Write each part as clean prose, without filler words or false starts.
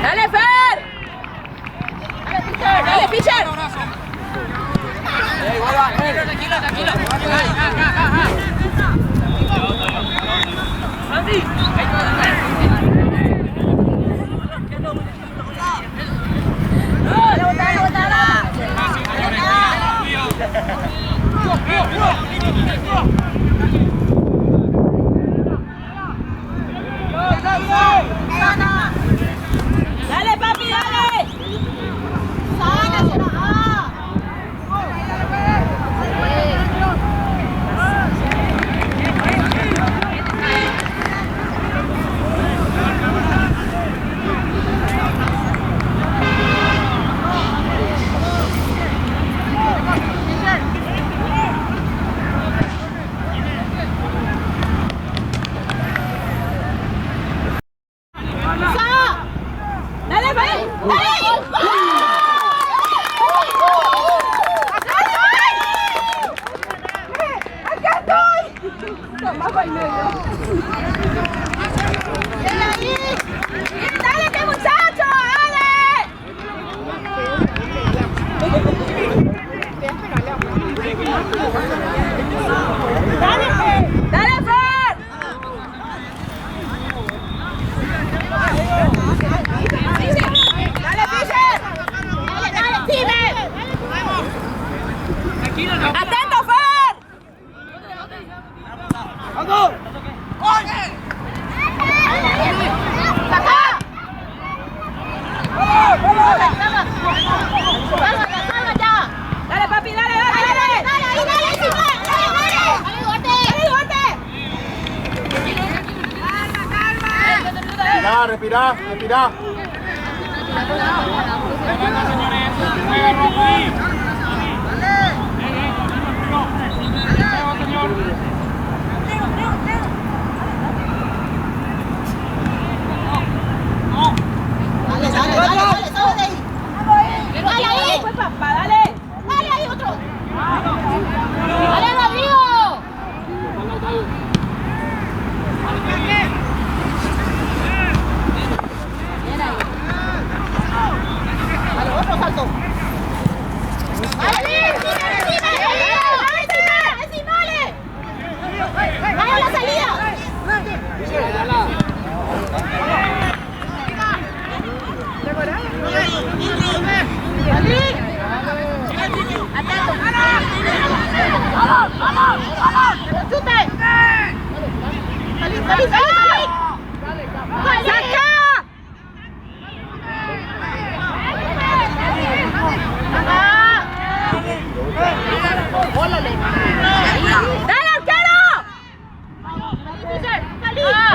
¡Dale, Fer! ¡Dale, Fischer! Tranquilo. Andy. Dale, papi, dale. ¡Atento, Fer! ¡Vamos! ¡Dale, papi, dale! Respira.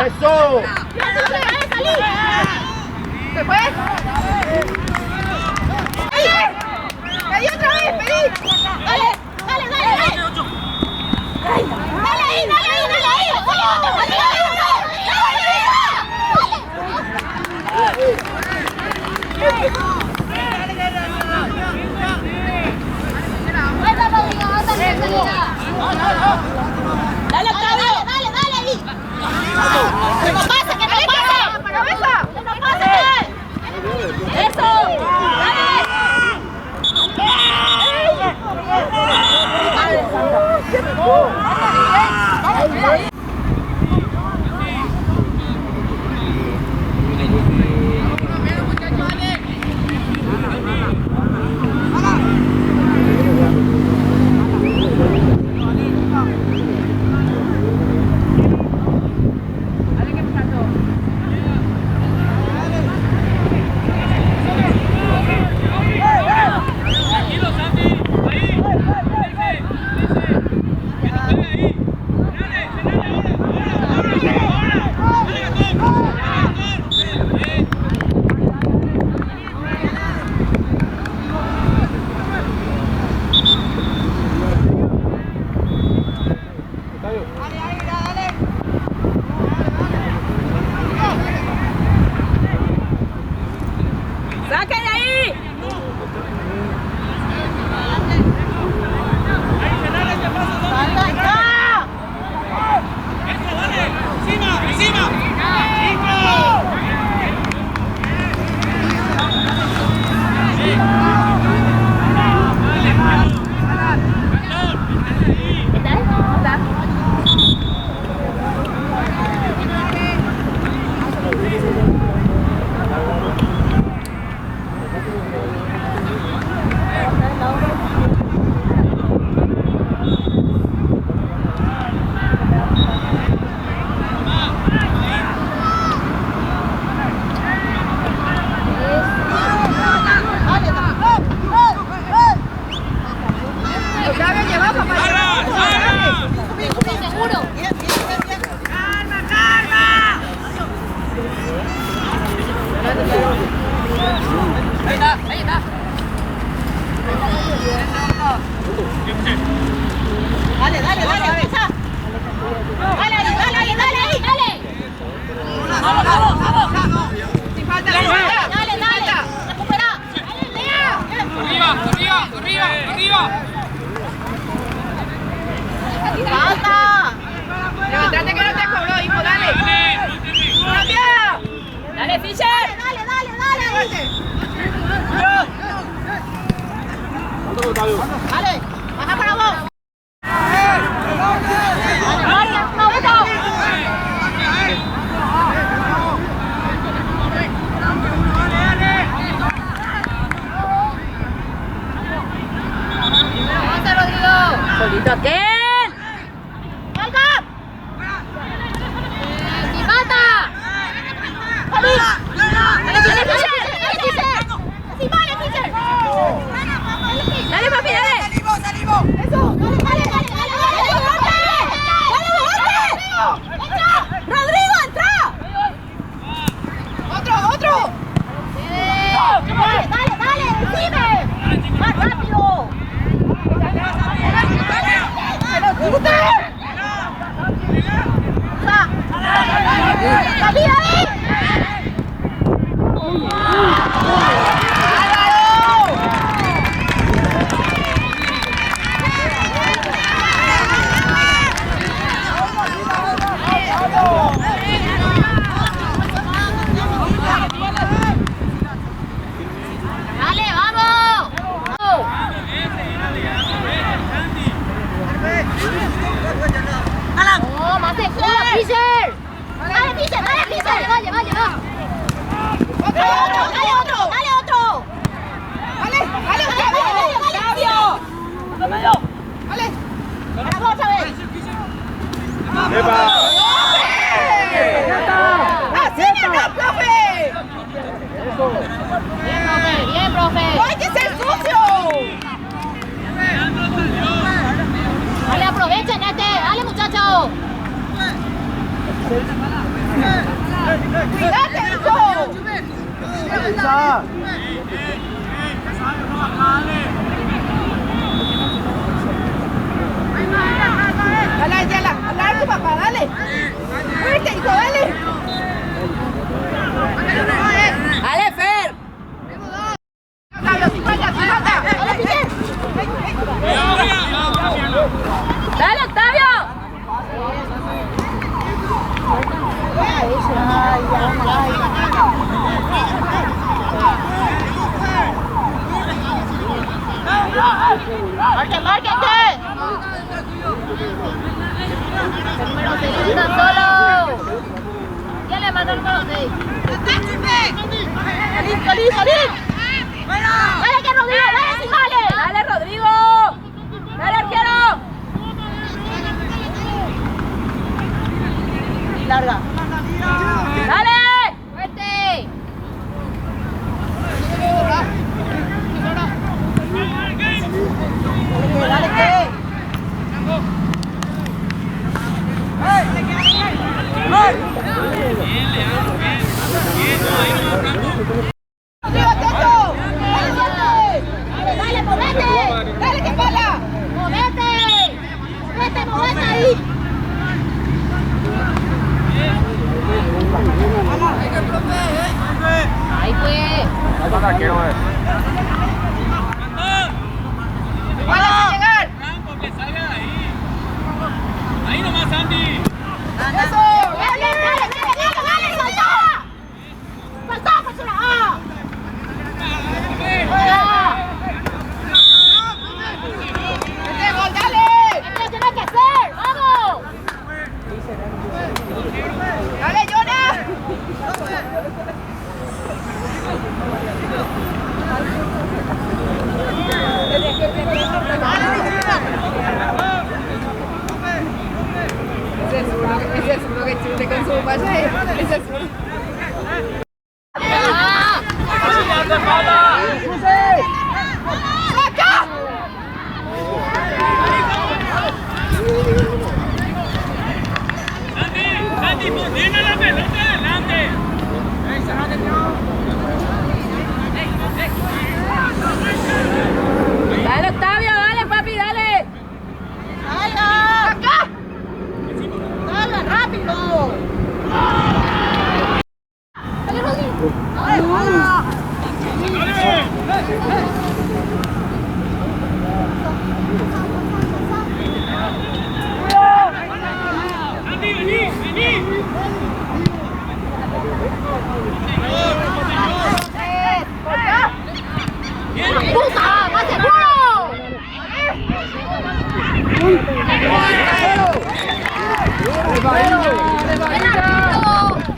¡Eso! ¿Se fue? ¡Pedí otra vez! ¡Pedí! ¡Dale! ¡Dale, Octavio! ¡Dale! ¡Que no pase! ¡Cabeza! ¡Que no pase! ¡Eso! ¡Dale! Ahí está, ahí está. Dale, dale, dale, empieza. Dale, dale, dale, dale, dale. Vamos, vamos, vamos. Sin falta, dale, dale. Recupera. Arriba, arriba, arriba, arriba. Falta. Levantate que no te cobró, hijo, dale. Cambia. Dale, Fischer. Dale, dale, dale. Dale, baja para vos. Dale, María, no, vete. Avanza, Rodrigo. Solito aquel. ¡Salga! ¡Sin falta! ¡Dale! ¡Dale, Fischer! ¡Dale, Fischer! ¡Así vale, Fischer! ¡Dale, papi, dale! ¡Salimos, salimos! ¡Eso! ¡Dale, dale, dale! ¡Dale, ¡entra! ¡Rodrigo, entra! ¡Otro, otro! ¡Dale, dale, dale! ¡Encime! ¡Más rápido! ¡Salí ahí! ¡Dale, vamos! ¡No, más de Fischer! ¡Dale, Fischer! ¡Dale, Fischer! ¡Lleva! ¡Dale otro! ¡Dale otro! ¡Dale otro! ¡Dale! ¡Dale! ¡Dale! ¡Para vos, otra vez! ¡Así no, profe! Bien, profe. ¡No hay que ser sucio! Dale, aprovechen dale, muchachos. ¡Cuídate, hijo! Dale, Ayala, hablar a tu papá, dale. Fuerte, hijo, dale. Dale, Fer. Dale, Octavio. ¡Márquete! El número 6 está solo. ¿Quién le mandó el número 6? ¡Salí! ¡Dale que Rodrigo! ¡Dale, Simale! ¡Dale, Rodrigo! ¡Dale, arquero! Larga. ¡Dale! ¡Fuerte! ¡Dale, que! ¡Dale, movete! ¡Dale, que pala! ¡Movete! ¡Movete ahí! Ahí fue. ¡Van a llegar! Que salga de ahí. Ahí nomás, Andy. ¡Eso! ¡Dale, soltá! ¡Soltá, persona! ¡Dale! ¿Qué tienes que hacer? ¡Vamos! ¡Dale, Jonas! Ese es uno que chute con su pase. Ese es uno. ¡Saca! Santi, tiene la pelota adelante. Andy, vení. ¡Empuja! ¡Más seguro!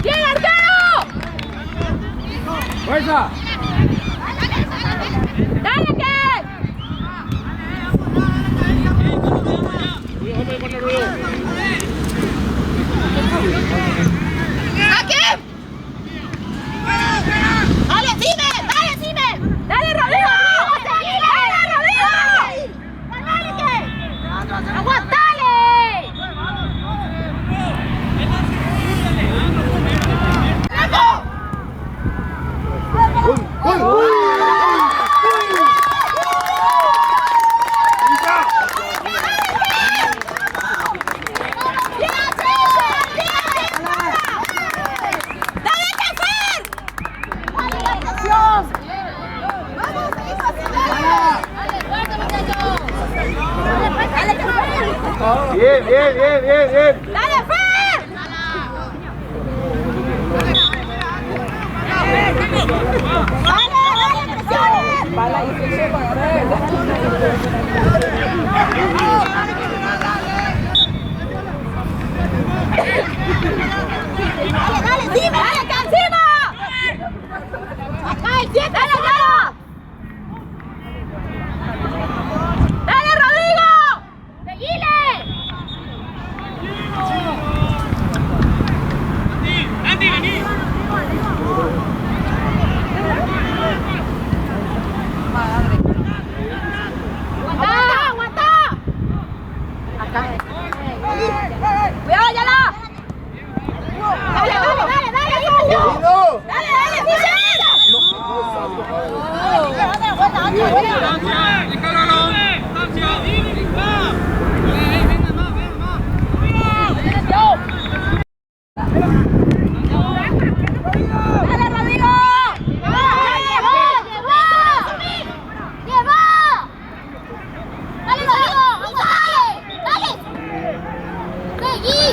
¡Bien, arquero! ¡Fuerza! ¡Dale, que! ¡Aquí! ¡Dale, Cime! ¡Dale, Cime! ¡Dale, Rodrigo! ¡Dale, Rodrigo! ¡Dale, que! ¡Aguantale! Bien, bien, bien, bien, bien. ¡Dale, Fer! ¡Dale, presiones! Bala y se para ver. ¡Dale, encima! ¡Dale, acá encima! ¡Acá, el 7! ¡Dale, Yara! ¡Dale, Rodrigo! ¡Seguile! Andy, vení. ¡Aguanta, aguanta! Acá. ¡Cuidado, Yala! ¡Dale, dale, dale, dale, Sergio! ¡Dale, dale, ¡Dale, Rodrigo! ¡Lleva! ¡Dale, Rodrigo! ¡Vamos, dale! ¡Dale! ¡Seguí!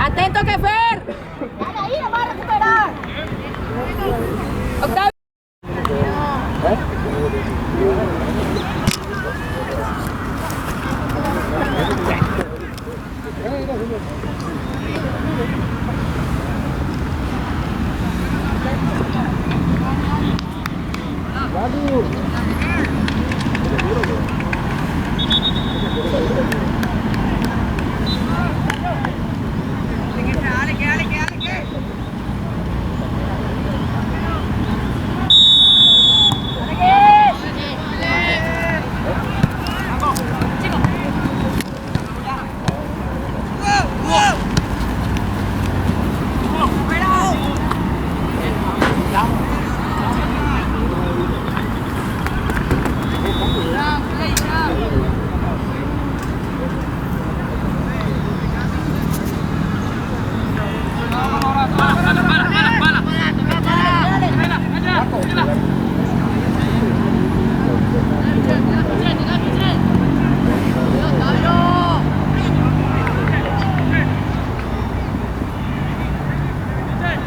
¡Atento, que Fer! ¡Dale, ahí, lo va a recuperar! ¡Octavio!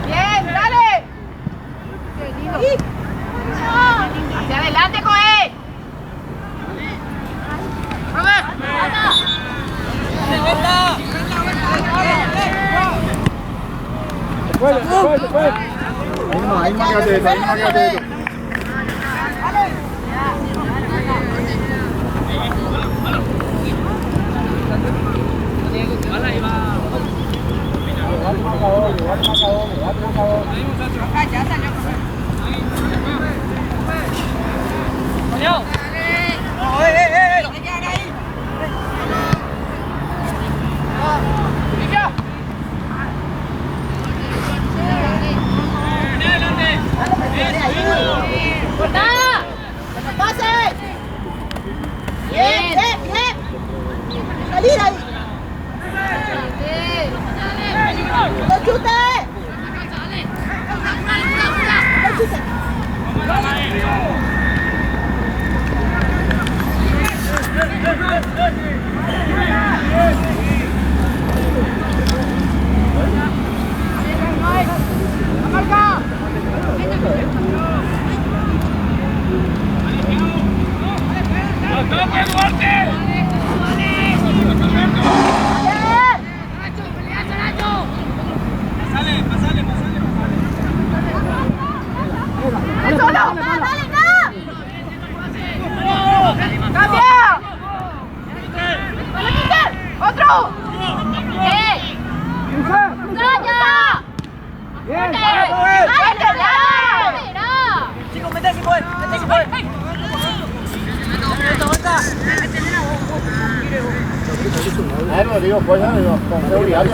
¡Bien, dale! ¡Hacia adelante, Coé! Se puede. Ahí más que atento, ahí más que atento. ¡Corta! Lo digo, pues, con seguridad.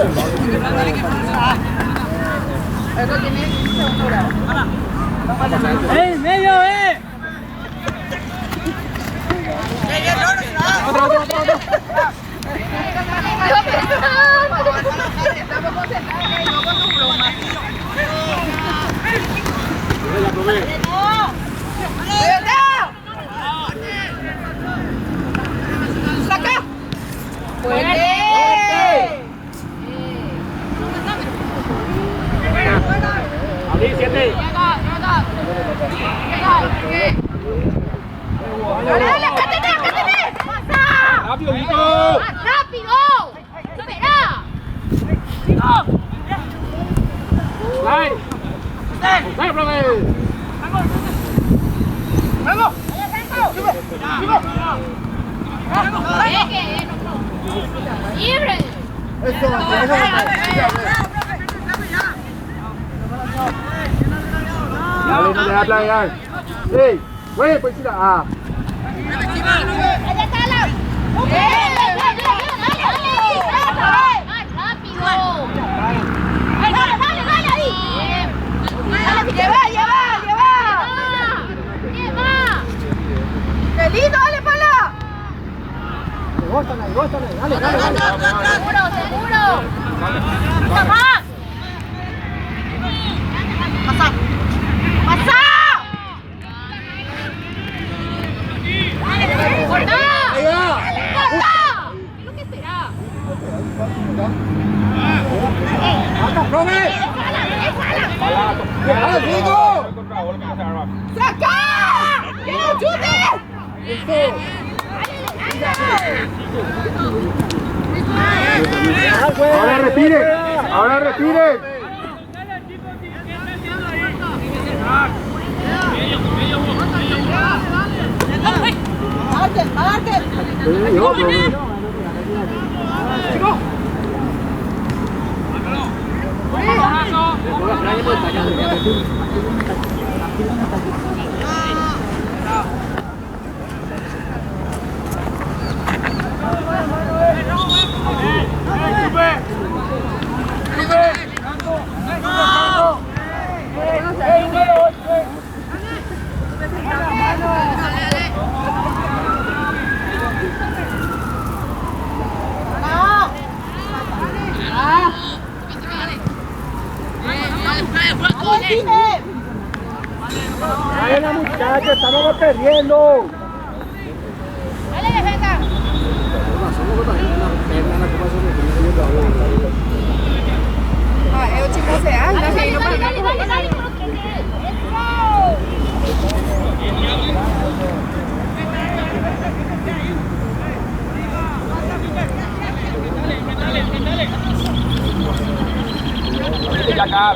¡Medio, Otro. Estamos concentrados y no con tu broma. ¡Saca! ¡Fuerte! Abrí, 7. Llega. ¡Cállate! ¡Pasa! ¡Rápido, Nico! ¡Más rápido! ¡Espera! ¡Vai! ¡Vai, profe! ¡Vamos! ¡Libre! Eso va. Dale, no deja planear. Sí, güey, pues sí, ah. ¡Allá está la! ¡Más rápido! ¡Dale ahí! ¡Lleva! ¡Qué lindo! ¡Dale, pala! Góstale, dale. ¡Seguro! ¡Más! ¡Pasa! ¡Corta! Ahí va. ¡Corta! ¿Qué es lo que será? ¡Acá, profe! ¡Déjala, Diego! ¡Saca! ¡Que no chute! Ahora respire. ¡Arte! ¡Dale la muchacha! ¡Estamos perdiendo! ¡Dale, defensa! Es 8 años. Dale.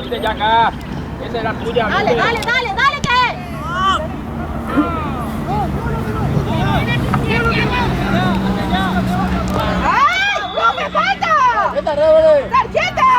Viste ya acá. Esa era tuya. Dale, ¿qué? ¡Ay! ¡No me falta! ¡Tarjeta!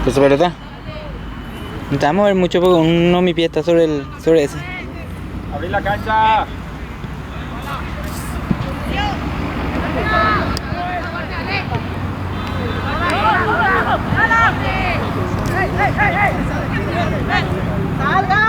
Pues su pelota. No te vamos a ver mucho porque uno mi pie está sobre ese. Abrir la cancha. ¡Salga!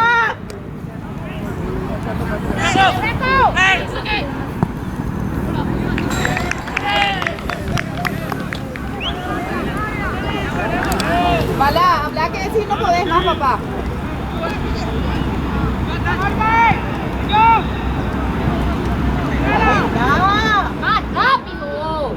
Bala, habla que decir no podés más, papá. ¡Más rápido!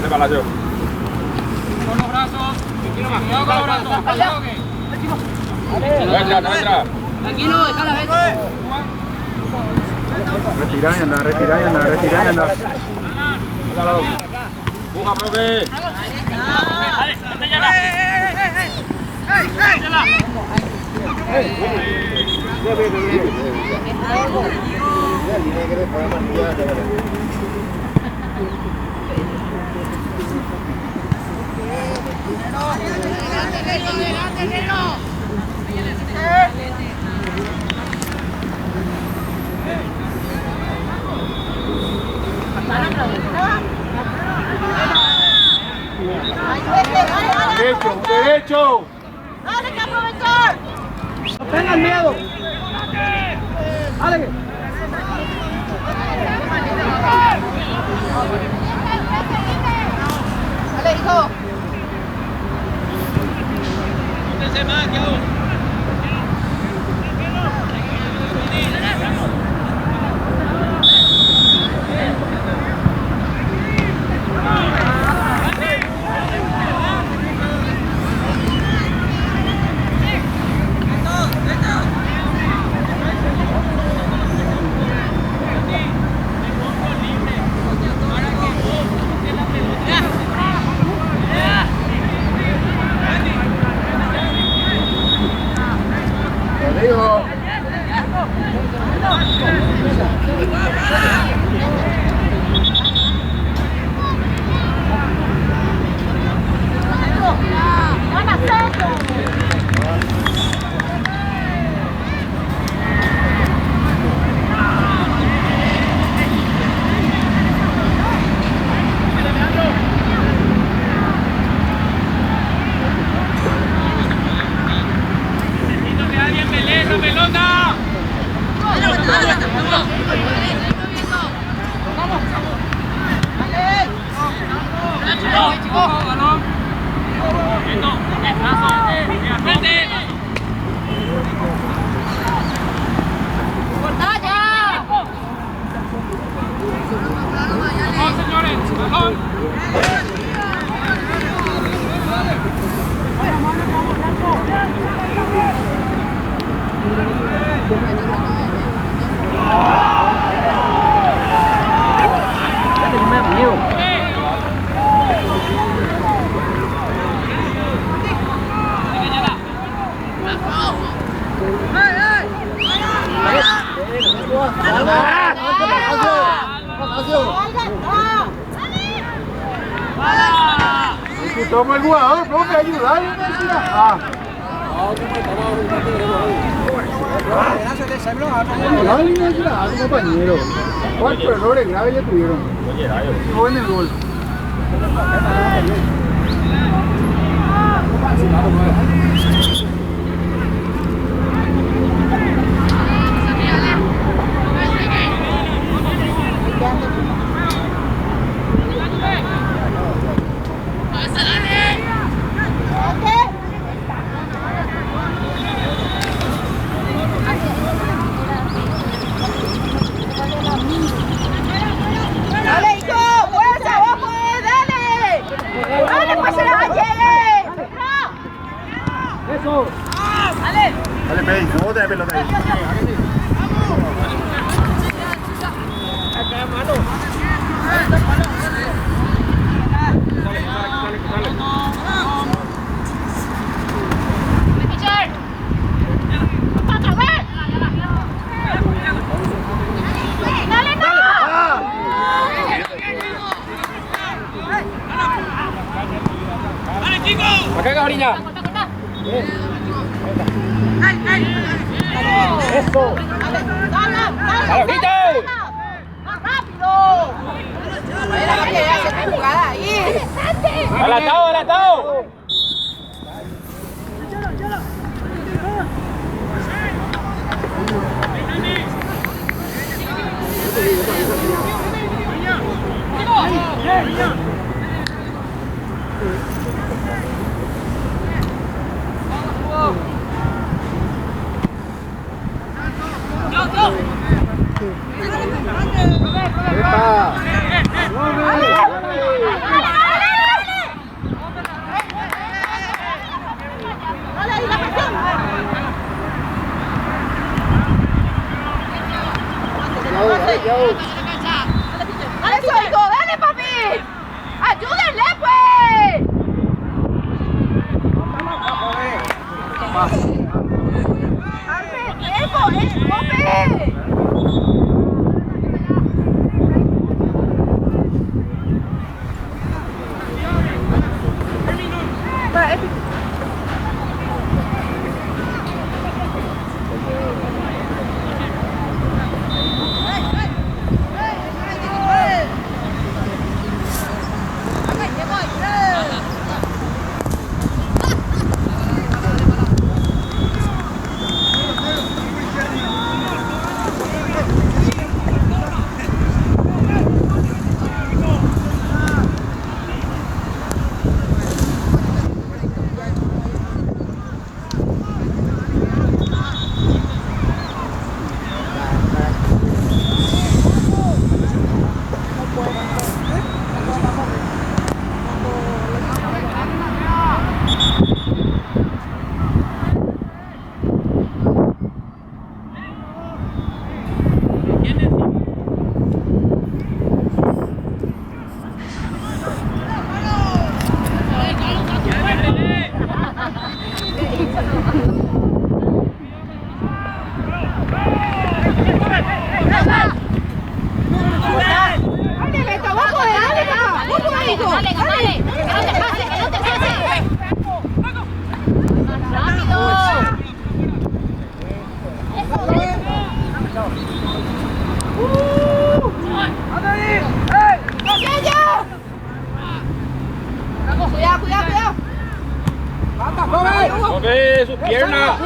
Palacio. Con los brazos. Cuidado con los brazos. No entra. Tranquilo, déjala ver. Retira y anda. Empuja, profe. Derecho. ¡Dale, que aprovechar! No tengan miedo. Dale. Dale, hijo. Júntense más, que hago. Toma el jugador, profe, ayudar. Gravemente grave, compañero. 4 errores graves ya tuvieron. No en el gol. Dale, hijo, fuerza, vos podés, dale. Dale, pues se la llegue. Eso. Dale. Dale, Pei, no bote de pelota ahí. Acá, Gabriela. Eso. ¡Dale, grite! ¡Más rápido! Era la que hace esta jugada ahí. ¡Adelantado, adelantado! ¡Dale, hijo! ¡Dale, papi! ¡Ayúdenle, pues! ¡Dale tiempo! ¡Es papi! ¡Mueve sus piernas!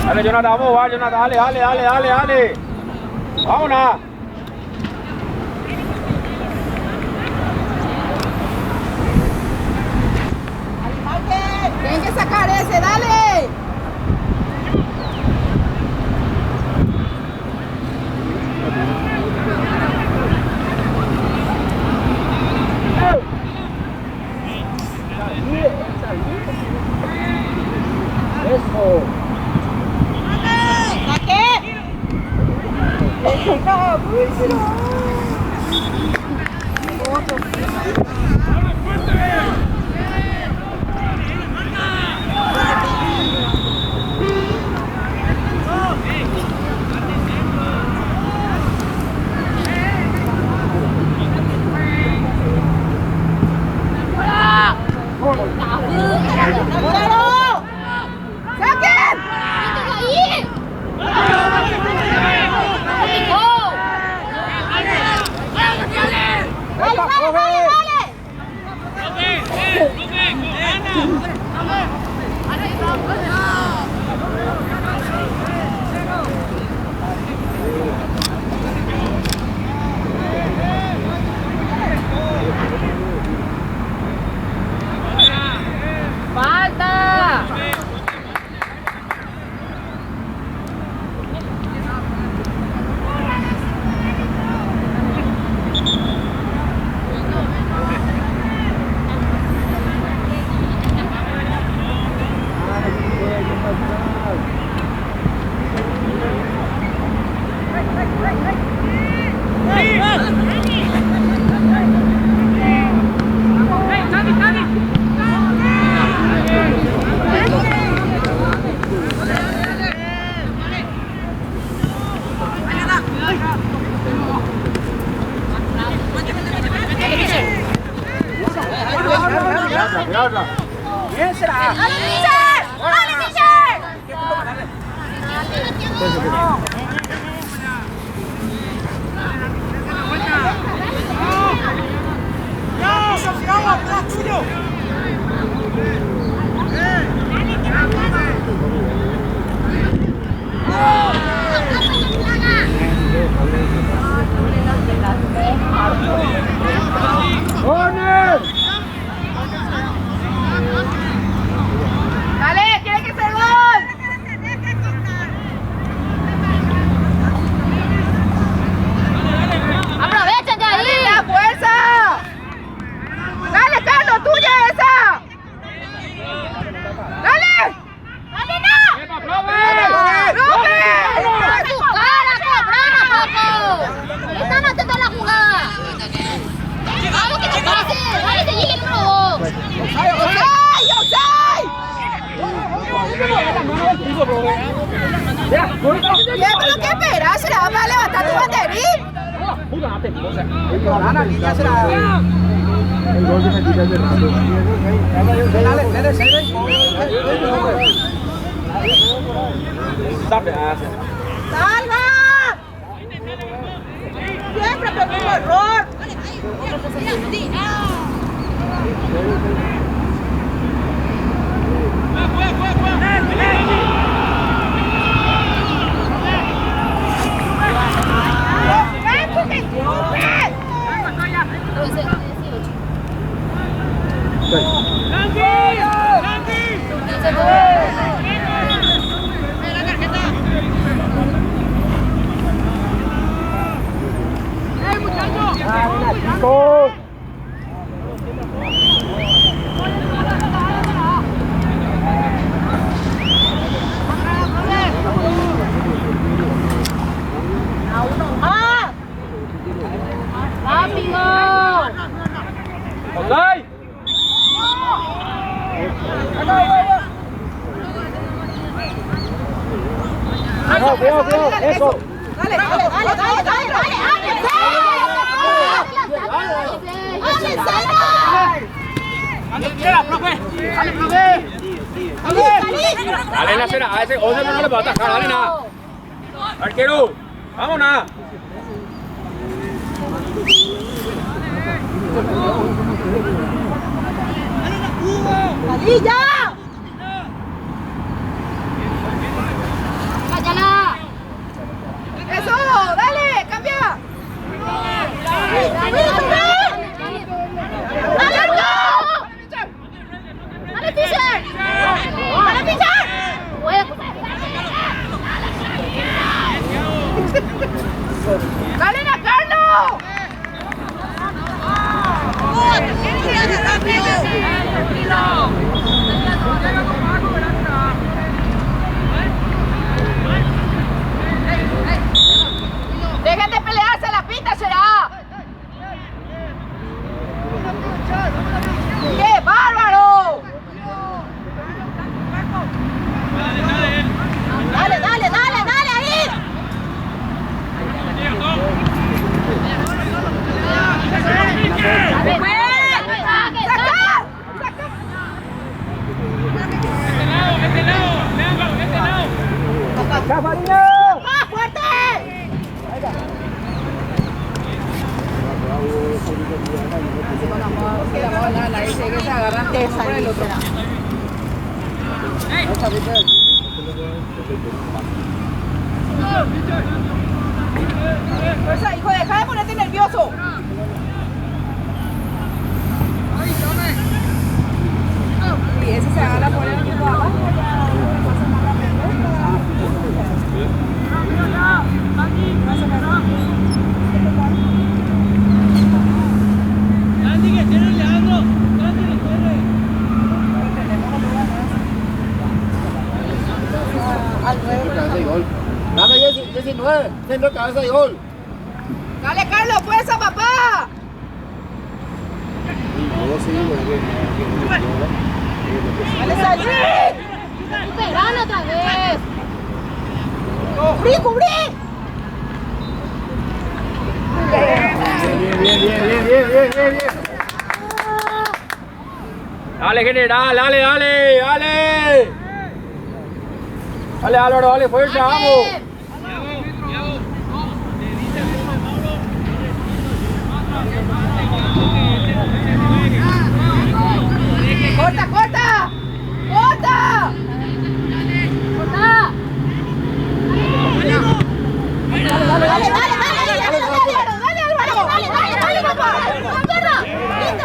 Dale, Jonathan, vamos, va, Jonathan, dale. Vámonos. Tienen que sacar ese, dale. Eso. ¡Saque! ¿Qué esperas? ¿Se la va a levantar tu banderín? El gol que se tira de rato. ¡Salva! Siempre por un error. Eso. Dale, dale, dale, dale, dale, Dale, la cena, a ese José no le va a atacar, dale nada. Arquero, vámonos. ¡Valilla! ¡Cállala! ¡Eso! ¡Dale! ¡Cambia! ¡Dale! ¡Dale, Fisher! ¡Dale, Fisher! ¡Dale, a Carlos! ¡Tranquilo! Fuerza, hijo, deja de ponerte nervioso. Y ese se va a poner un poco abajo. Dame 19, centro cabeza y gol. Dale, Carlos, fuerza, papá. Dale, Salín. Superalo otra vez. ¡Cubrí, cubrí! Bien. Dale, general, dale. Dale, Álvaro, dale, fuerza, vamos. ¡Corta! Dale, papá.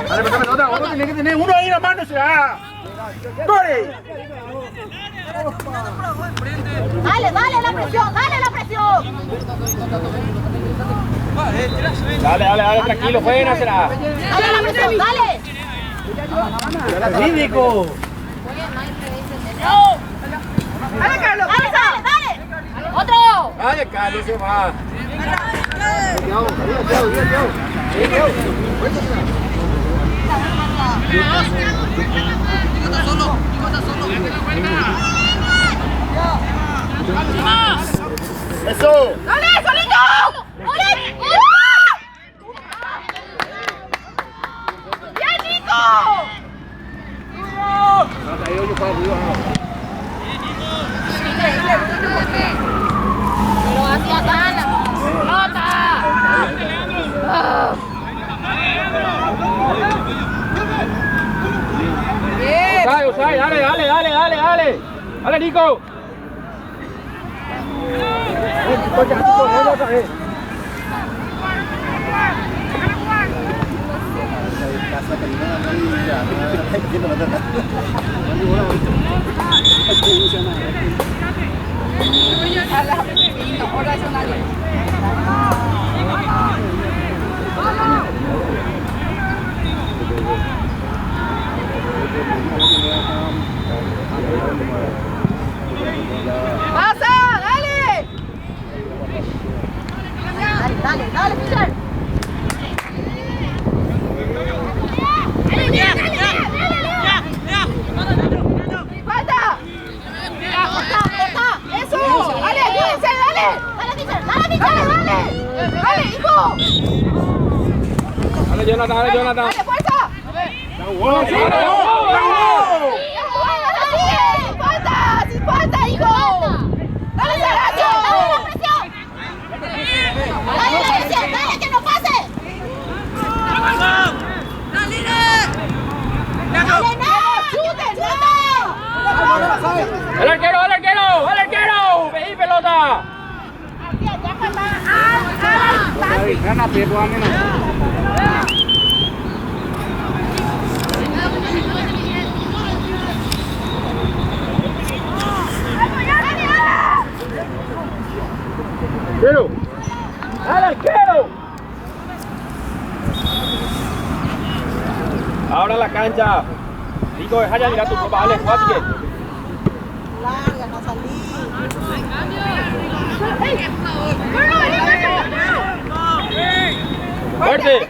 Dale, uno tiene que tener uno ahí en la mano, será. ¡Corre! Dale la presión. Dale, tranquilo, buena será. Dale la presión, dale. ¡Ridículo! Dale, Carlos, dale. Otro. Dale, Carlos, se va. ¡Eso! ¡Dale, solito! ¡Bien, Nico! Pero hacia gana. ¡Nota! Bien. Usai, dale. Dale, Nico. ¡Pasa! ¡Dale! Dale, Pichar. ¡Falta! ¡Eso! ¡Dale, ayúdense, dale! ¡Dale, hijo! Dale, Jonathan. ¡Dale, fuerza! ¡Sin falta, hijo! ¡Dale, Saracho! ¡Dale, que no pase! ¡Dale, no! ¡Chuten, no! ¡Al arquero! ¡Veí pelota! ¡Quiero! ¡Al arquero! Ahora la cancha. Nico, deja ya mirar tu copa, dale, jugate. Larga, no salí. ¡Fuerte!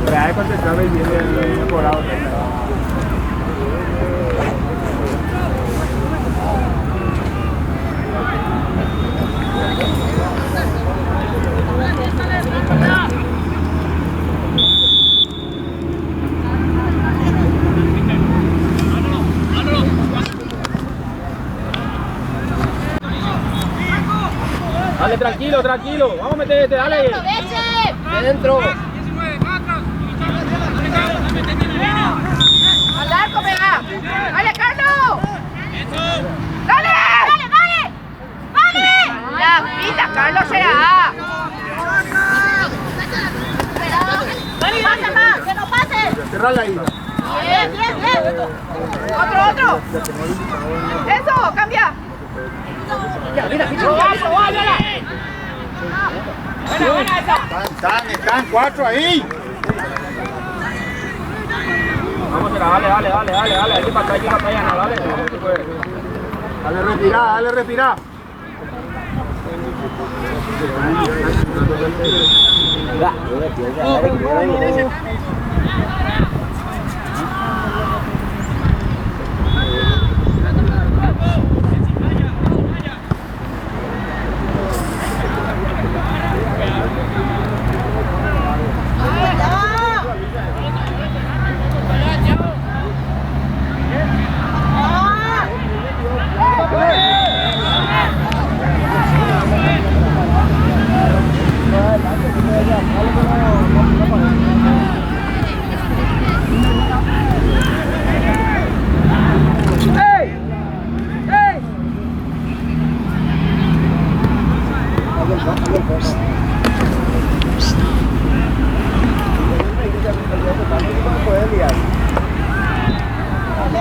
Trae concentrado y viene el colado. Dale, tranquilo. tranquilo, tranquilo. Vamos a meterte, dale. ¡Aproveche! Dentro. ¡Al arco, pega! ¡Dale, Carlos! ¡Dale! ¡Dale, dale! ¡Dale! La pita, Carlos será. ¡No pase más! ¡Que no pase! Cerrar la ida. ¡Bien, bien, bien! ¡Otro! ¡Eso! ¡Cambia! Están 4 ahí. Vamos, dale. Hay que pasar allá, no, dale. Dale, respira.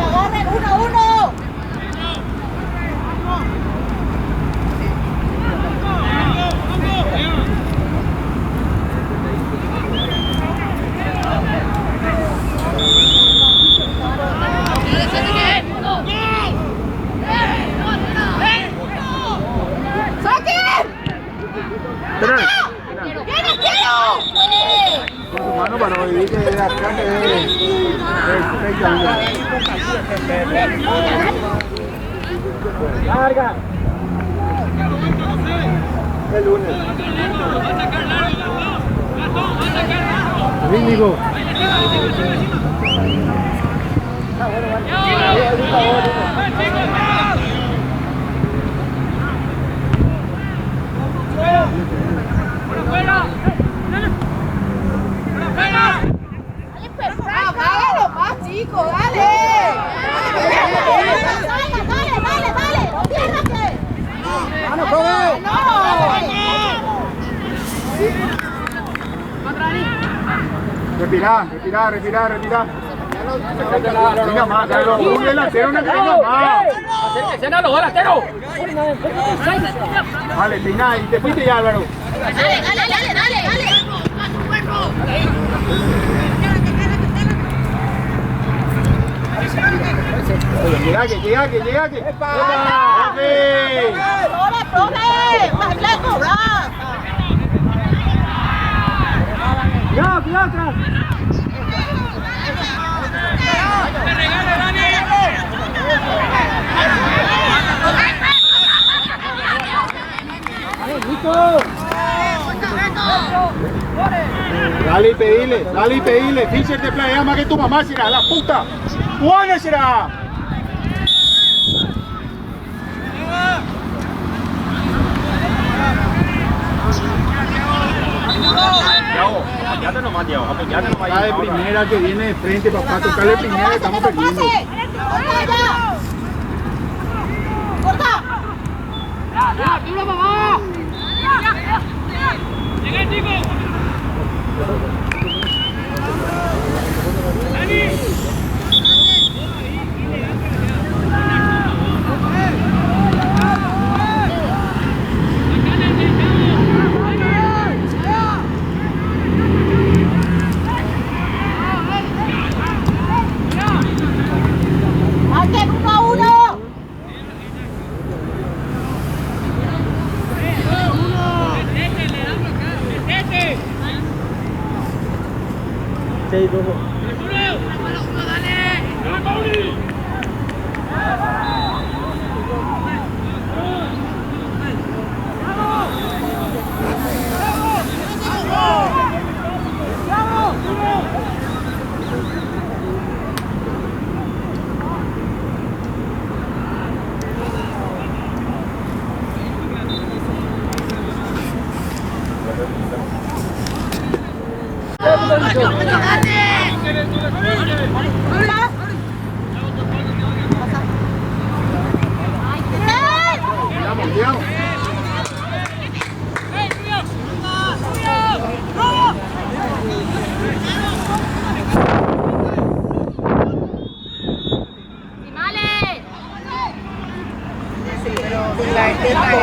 ¡Agarren 1-1! Con tu mano para vivir de acá Larga. el lunes. Rítmico. ¡Hágalo más, chicos! ¡Dale! ¡Dale! ¡No pierdas que! ¡Vamos, joven! Respira. Venga más, Carlos. Un delantero, una venga más. Acérquese, no, los delanteros. Vale, Pina, y te fuiste ya, Álvaro. ¡Dale! Llega que. ¡Epa! ¡Profe! ¡Más blanco, Cuidado atrás. Dale y pedile. Fischer te planea más que tu mamá, será la puta. ¡Juana será! Apoyate nomás, Diego. Apoyate nomás. La de primera que viene de frente, papá. Tocarle primera, estamos perdiendo. ¡Corta! ¡Marquen 1-1! Digamos.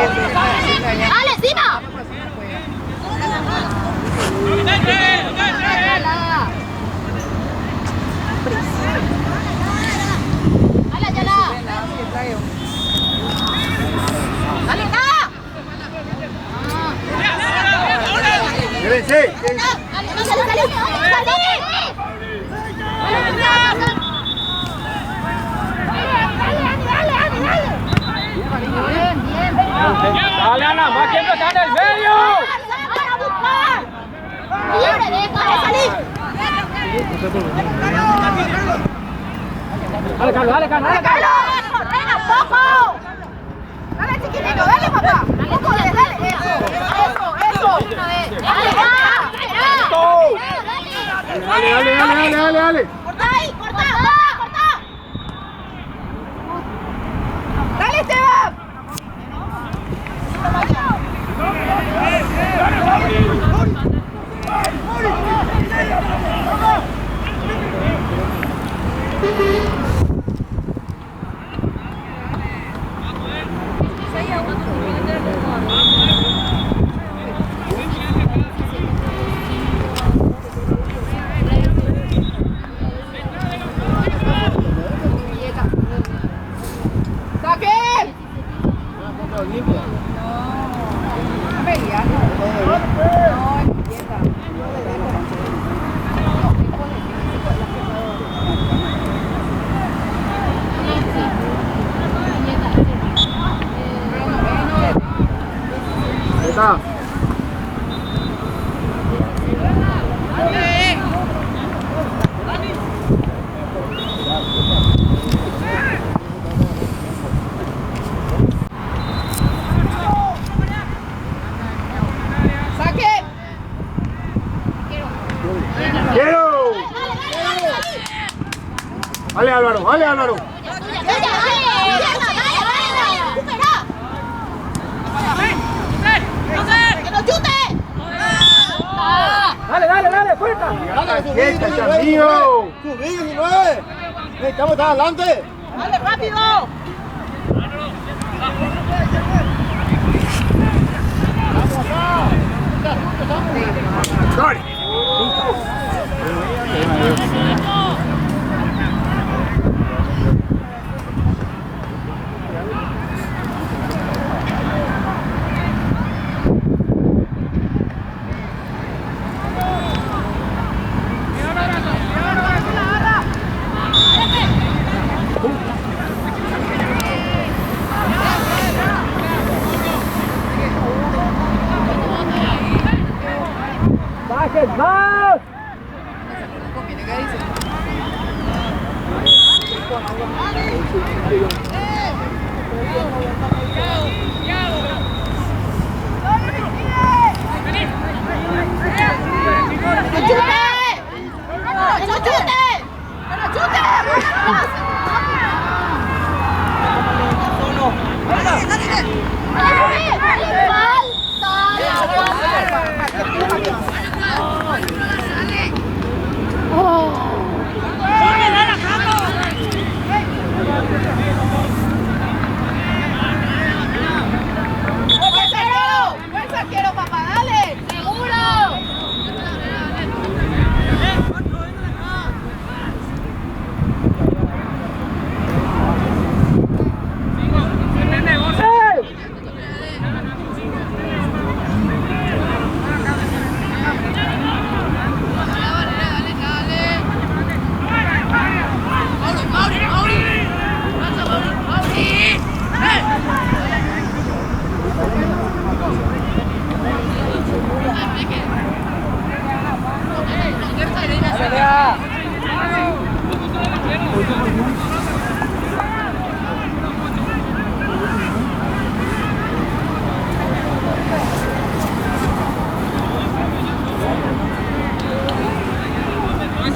¡Dale, encima! ¡Dale, acá! Llévense. Dale, Ana, más tiempo está en el medio. Dale, Carlos, dale, Carlos, dale, Carlos. ¡Venga, poco! Dale, chiquitito, dale, papá. Poco, dale. Eso. Dale, Dale. corta ahí, corta. Dale, Esteban. Está. ¡Quiero! Dale, Álvaro. Dale, fuerza. ¡Quieta, Chamillo! Estamos adelante. ¡Dale, rápido! ¡Dale! ¡Más!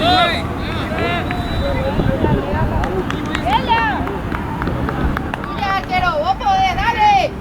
Dile, arquero, vos podés, dale.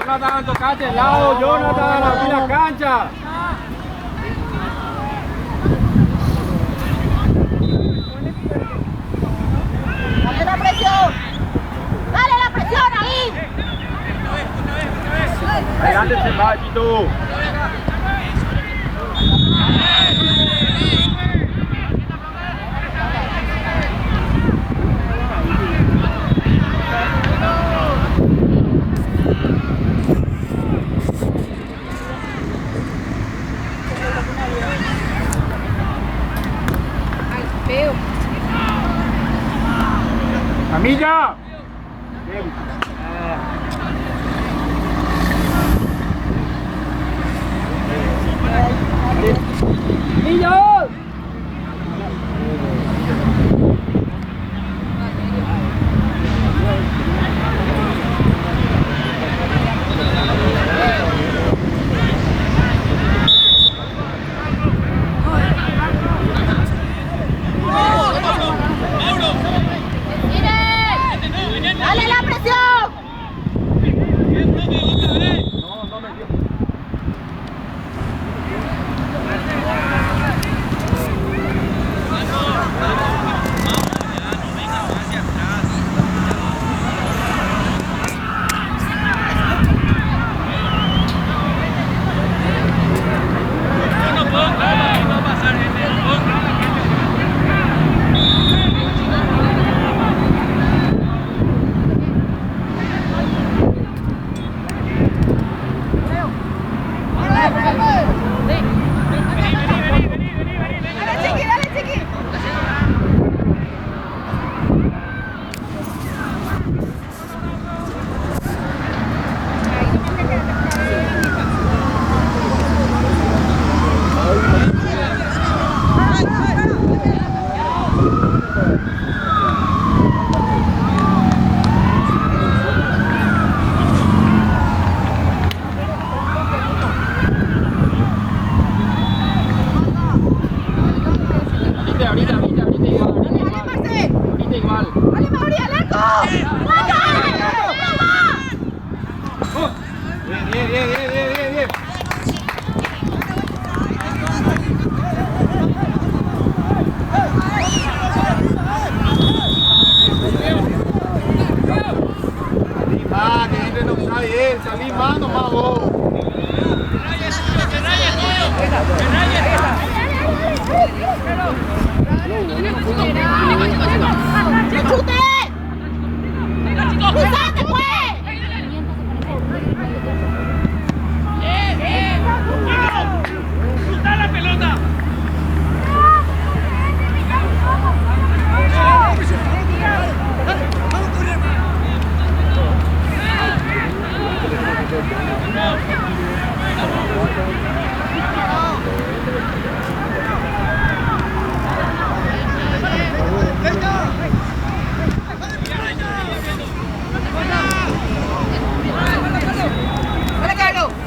Jonathan, tocaste el lado, Jonathan, abrí la cancha. Dale la presión. Dale la presión ahí. Adelante, Chito. Camilla. ¡Niños! ¡Dale la presión! Bien. Que entre no trae él, salí más nomás vos. ¡Chute! ¡Cruzate, pues! ¡Cruza la pelota!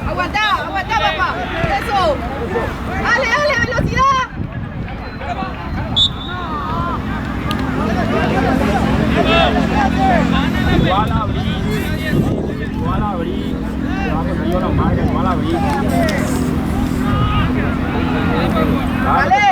Aguantá, papá. Eso. Dale, velocidad. Igual abrí. Vamos a ir a la marca, igual abrí. Dale.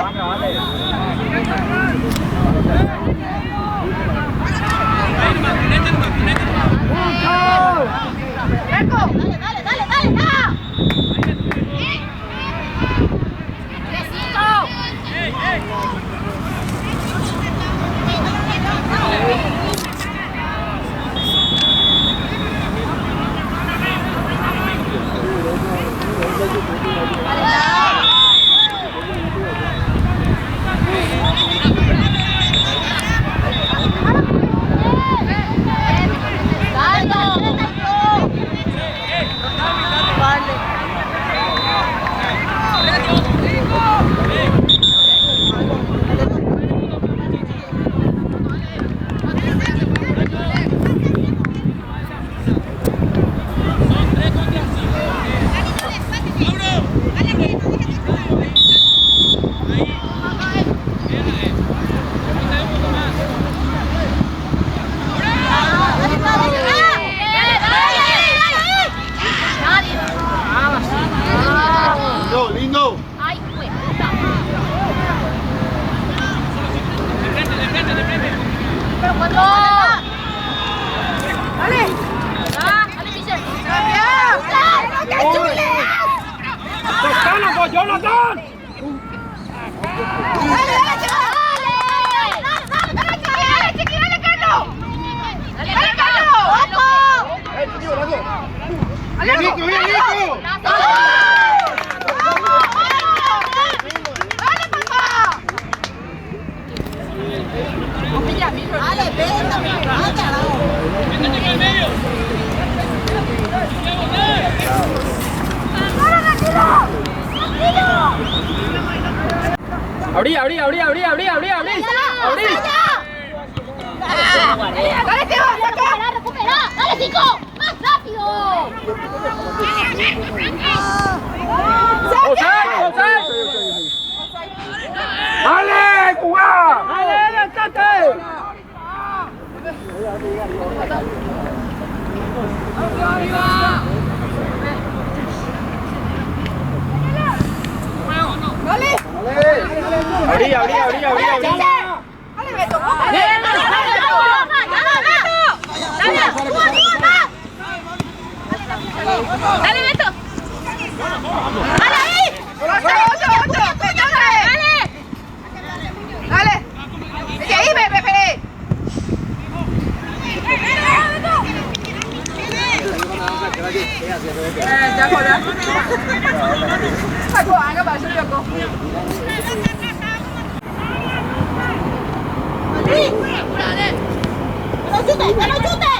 cuatro. Dale. Dale, Michelle. ¡No te chuleas! ¡Jonathan, Jonathan! ¡Dale, chiqui, dale, Carlos! ¡Dale, Carlos! ¡Ojo! ¡Bien, Nico, bien, Nico! ¡Dale, papá! Dale, venga, Abrí. ¡Dale, Teo! ¡Recupera! ¡Dale, Chico! ¡Más rápido! ¡José! ¡Dale, jugá! Abrí. ¡Dale, Beto! ¡Dale, Beto! ¡Dale ahí! ¡Otro! ¡Dale! ¡Vete ahí, Pepe! ¡Que no chute!